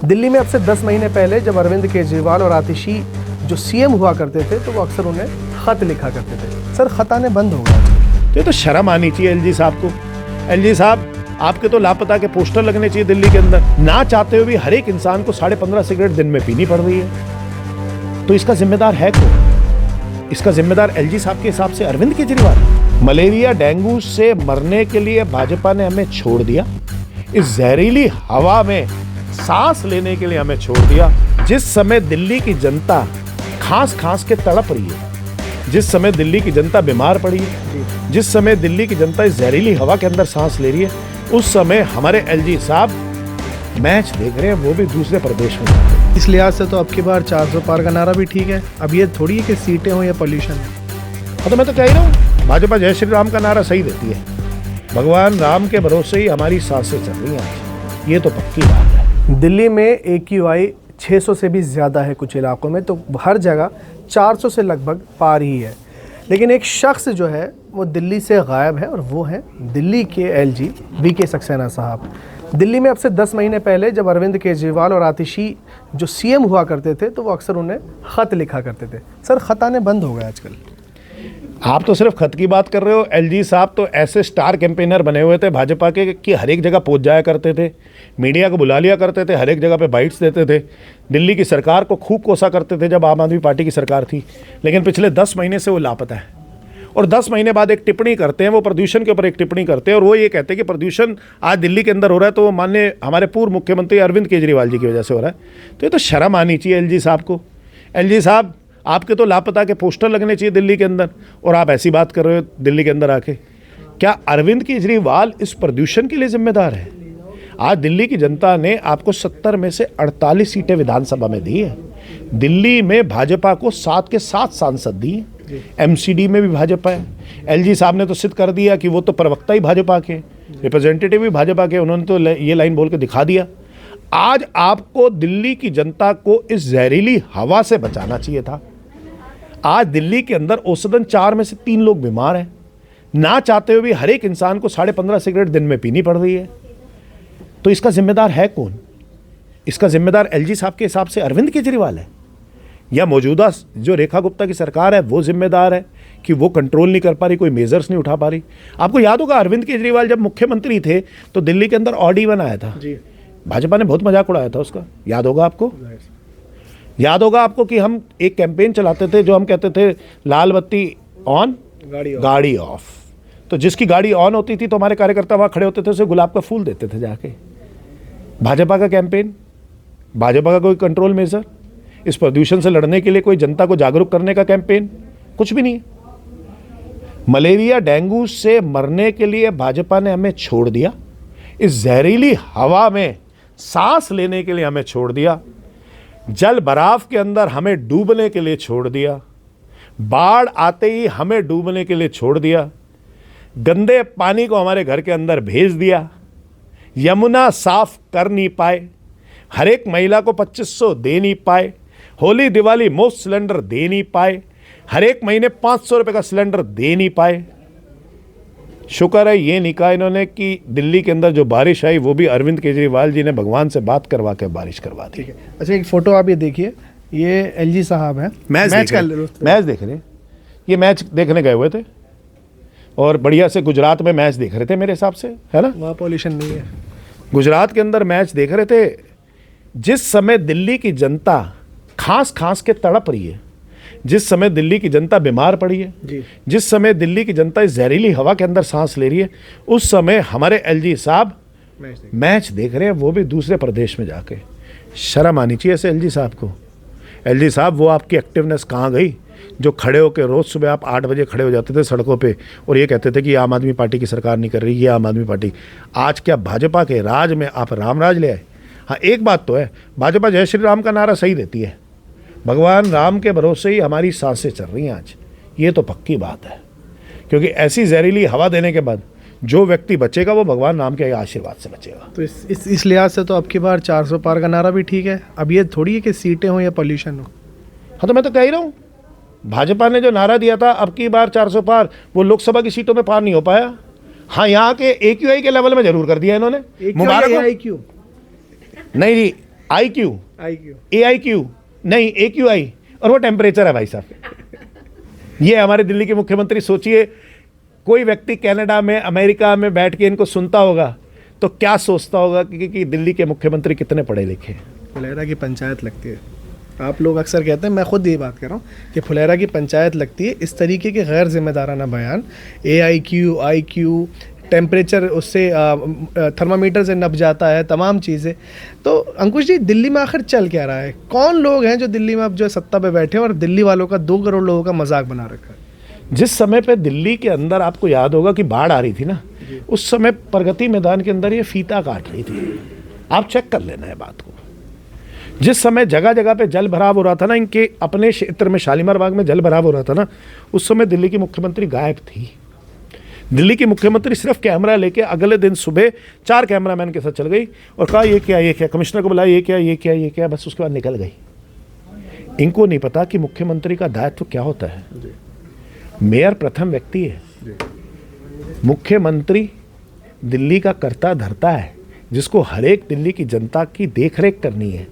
दिल्ली में अब से 10 महीने पहले जब अरविंद केजरीवाल और आतिशी जो सीएम हुआ करते थे तो वो अक्सर उन्हें खत लिखा करते थे। सर, खत आने बंद हो गया। तो ये तो शर्म आनी चाहिए एलजी साहब को। एलजी साहब, आपके तो लापता के पोस्टर लगने चाहिए दिल्ली के अंदर। ना चाहते हुए भी हर एक इंसान को 15.5 सिगरेट दिन में पीनी पड़ रही है। तो इसका जिम्मेदार है कौन? इसका जिम्मेदार एलजी साहब के हिसाब से अरविंद केजरीवाल। मलेरिया डेंगू से मरने के लिए भाजपा ने हमें छोड़ दिया, इस जहरीली हवा में सांस लेने के लिए हमें छोड़ दिया। जिस समय दिल्ली की जनता खांस खांस के तड़प रही है, जिस समय दिल्ली की जनता बीमार पड़ी है, जिस समय दिल्ली की जनता इस जहरीली हवा के अंदर सांस ले रही है, उस समय हमारे एलजी साहब मैच देख रहे हैं, वो भी दूसरे प्रदेश में। इस लिहाज से तो अब की बार 400 पार का नारा भी ठीक है। अब ये थोड़ी है कि सीटें हो या पॉल्यूशन है। तो मैं तो कह ही रहा हूँ, भाजपा जय श्री राम का नारा सही देती है। भगवान राम के भरोसे ही हमारी सांसें चल रही हैं, ये तो पक्की बात है। दिल्ली में AQI 600 से भी ज़्यादा है कुछ इलाकों में, तो हर जगह 400 से लगभग पार ही है। लेकिन एक शख्स जो है वो दिल्ली से गायब है और वो है दिल्ली के LG VK सक्सेना साहब। दिल्ली में अब से 10 महीने पहले जब अरविंद केजरीवाल और आतिशी जो सीएम हुआ करते थे तो वो अक्सर उन्हें खत लिखा करते थे। सर, खत आने बंद हो गए आजकल। आप तो सिर्फ खत की बात कर रहे हो। एलजी साहब तो ऐसे स्टार कैंपेनर बने हुए थे भाजपा के कि हर एक जगह पहुंच जाया करते थे, मीडिया को बुला लिया करते थे, हर एक जगह पे बाइट्स देते थे, दिल्ली की सरकार को खूब कोसा करते थे जब आम आदमी पार्टी की सरकार थी। लेकिन पिछले 10 महीने से वो लापता है और 10 महीने बाद एक टिप्पणी करते हैं, वो प्रदूषण के ऊपर एक टिप्पणी करते हैं और वो ये कहते हैं कि प्रदूषण आज दिल्ली के अंदर हो रहा है तो वो माननीय हमारे पूर्व मुख्यमंत्री अरविंद केजरीवाल जी की वजह से हो रहा है। तो ये तो शर्म आनी चाहिए एलजी साहब को। एलजी साहब, आपके तो लापता के पोस्टर लगने चाहिए दिल्ली के अंदर और आप ऐसी बात कर रहे हो दिल्ली के अंदर आके। क्या अरविंद केजरीवाल इस प्रदूषण के लिए जिम्मेदार है? आज दिल्ली की जनता ने आपको 70 में से 48 सीटें विधानसभा में दी है। दिल्ली में भाजपा को 7 के 7 सांसद दिए, MCD में भी भाजपा है। एलजी साहब ने तो सिद्ध कर दिया कि वो तो प्रवक्ता ही भाजपा के, रिप्रेजेंटेटिव भी भाजपा के, उन्होंने तो ये लाइन बोल के दिखा दिया। आज आपको दिल्ली की जनता को इस जहरीली हवा से बचाना चाहिए था। आज दिल्ली के अंदर औसतन 4 में से 3 लोग बीमार हैं। ना चाहते हुए भी हर एक इंसान को 15.5 सिगरेट दिन में पीनी पड़ रही है। तो इसका जिम्मेदार है कौन? इसका जिम्मेदार एलजी साहब के हिसाब से अरविंद केजरीवाल है या मौजूदा जो रेखा गुप्ता की सरकार है वो जिम्मेदार है कि वो कंट्रोल नहीं कर पा रही, कोई मेजर्स नहीं उठा पा रही। आपको याद होगा अरविंद केजरीवाल जब मुख्यमंत्री थे तो दिल्ली के अंदर ऑड-इवन आया था जी। भाजपा ने बहुत मजाक उड़ाया था उसका, याद होगा आपको? याद होगा आपको कि हम एक कैंपेन चलाते थे जो हम कहते थे लाल बत्ती ऑन गाड़ी ऑफ। तो जिसकी गाड़ी ऑन होती थी तो हमारे कार्यकर्ता वहाँ खड़े होते थे, उसे गुलाब का फूल देते थे जाके। भाजपा का कैंपेन, भाजपा का कोई कंट्रोल मेजर, इस प्रदूषण से लड़ने के लिए कोई जनता को जागरूक करने का कैंपेन, कुछ भी नहीं है। मलेरिया डेंगू से मरने के लिए भाजपा ने हमें छोड़ दिया, इस जहरीली हवा में सांस लेने के लिए हमें छोड़ दिया, जल बराफ के अंदर हमें डूबने के लिए छोड़ दिया, बाढ़ आते ही हमें डूबने के लिए छोड़ दिया, गंदे पानी को हमारे घर के अंदर भेज दिया, यमुना साफ कर नहीं पाए, हर एक महिला को 2500 दे नहीं पाए, होली दिवाली मुफ्त सिलेंडर दे नहीं पाए, हर एक महीने 500 रुपये का सिलेंडर दे नहीं पाए। शुक्र है ये नहीं कहा इन्होंने कि दिल्ली के अंदर जो बारिश आई वो भी अरविंद केजरीवाल जी ने भगवान से बात करवा के बारिश करवा दी। अच्छा, एक फोटो आप ये देखिए, ये एलजी साहब है, मैच देख रहे हैं। ये मैच देखने गए हुए थे और बढ़िया से गुजरात में मैच देख रहे थे मेरे हिसाब से, है ना? वहाँ पॉल्यूशन नहीं है। गुजरात के अंदर मैच देख रहे थे। जिस समय दिल्ली की जनता खांस खांस के तड़प रही है, जिस समय दिल्ली की जनता बीमार पड़ी है जी, जिस समय दिल्ली की जनता इस जहरीली हवा के अंदर सांस ले रही है, उस समय हमारे एलजी साहब मैच देख रहे हैं, वो भी दूसरे प्रदेश में जाके। शर्म आनी चाहिए ऐसे एलजी साहब को। एलजी साहब, वो आपकी एक्टिवनेस कहाँ गई जो खड़े होकर रोज़ सुबह आप 8 बजे खड़े हो जाते थे सड़कों पे और ये कहते थे कि आम आदमी पार्टी की सरकार नहीं कर रही, ये आम आदमी पार्टी। आज क्या भाजपा के राज में आप राम राज ले आए? हाँ, एक बात तो है, भाजपा जय श्री राम का नारा सही देती है। भगवान राम के भरोसे ही हमारी सांसें चल रही हैं आज, ये तो पक्की बात है। क्योंकि ऐसी जहरीली हवा देने के बाद जो व्यक्ति बचेगा वो भगवान राम के आशीर्वाद से बचेगा। तो इस लिहाज से तो अब की बार 400 पार का नारा भी ठीक है। अब ये थोड़ी है कि सीटें हो या पॉल्यूशन हो। हाँ, तो मैं तो कह ही रहा हूँ, भाजपा ने जो नारा दिया था अब की बार 400 पार, वो लोकसभा की सीटों में पार नहीं हो पाया। हाँ, यहाँ के AQI के लेवल में जरूर कर दिया इन्होंने। मुबारक हो। क्यों नहीं जी, IQ, IQ AIQ नहीं, AQI, और वो टेम्परेचर है भाई साहब। ये हमारे दिल्ली के मुख्यमंत्री, सोचिए कोई व्यक्ति कनाडा में, अमेरिका में बैठ के इनको सुनता होगा तो क्या सोचता होगा कि दिल्ली के मुख्यमंत्री कितने पढ़े लिखे हैं। फुलेरा की पंचायत लगती है। आप लोग अक्सर कहते हैं, मैं खुद ये बात कर रहा हूँ कि फुलेरा की पंचायत लगती है। इस तरीके के गैर जिम्मेदाराना बयान, AIQ, IQ, टेम्परेचर उससे थर्मामीटर से नप जाता है, तमाम चीज़ें। तो अंकुश जी, दिल्ली में आखिर चल क्या रहा है? कौन लोग हैं जो दिल्ली में अब जो सत्ता पे बैठे हैं और दिल्ली वालों का 2 करोड़ लोगों का मजाक बना रखा है? जिस समय पे दिल्ली के अंदर आपको याद होगा कि बाढ़ आ रही थी ना, उस समय प्रगति मैदान के अंदर ये फीता काट रही थी। आप चेक कर लेना है बात को। जिस समय जगह जगह पे जल भराव हो रहा था ना, इनके अपने क्षेत्र में शालीमार बाग में जल भराव हो रहा था ना, उस समय दिल्ली की मुख्यमंत्री गायब थी। दिल्ली की मुख्यमंत्री सिर्फ कैमरा लेके अगले दिन सुबह 4 कैमरामैन के साथ चल गई और कहा ये क्या, कमिश्नर को बुलाया, ये क्या, बस उसके बाद निकल गई। इनको नहीं पता कि मुख्यमंत्री का दायित्व क्या होता है। मेयर प्रथम व्यक्ति है, मुख्यमंत्री दिल्ली का कर्ता धर्ता है, जिसको हर एक दिल्ली की जनता की देखरेख करनी है।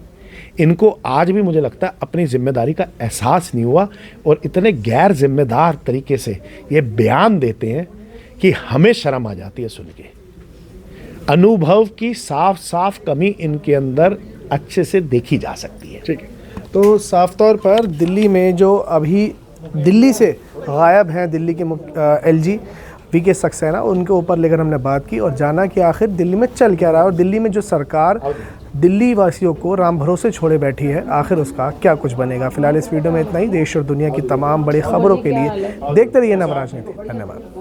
इनको आज भी मुझे लगता है अपनी जिम्मेदारी का एहसास नहीं हुआ और इतने गैर जिम्मेदार तरीके से ये बयान देते हैं कि हमें शर्म आ जाती है सुन के। अनुभव की साफ साफ कमी इनके अंदर अच्छे से देखी जा सकती है। ठीक है, तो साफ तौर पर दिल्ली में जो अभी दिल्ली से गायब हैं दिल्ली के LG VK सक्सेना, उनके ऊपर लेकर हमने बात की और जाना कि आखिर दिल्ली में चल क्या रहा है और दिल्ली में जो सरकार दिल्ली वासियों को राम भरोसे छोड़े बैठी है, आखिर उसका क्या कुछ बनेगा। फिलहाल इस वीडियो में इतना ही। देश और दुनिया की तमाम बड़ी खबरों के लिए देखते रहिए नवराज नीति। धन्यवाद।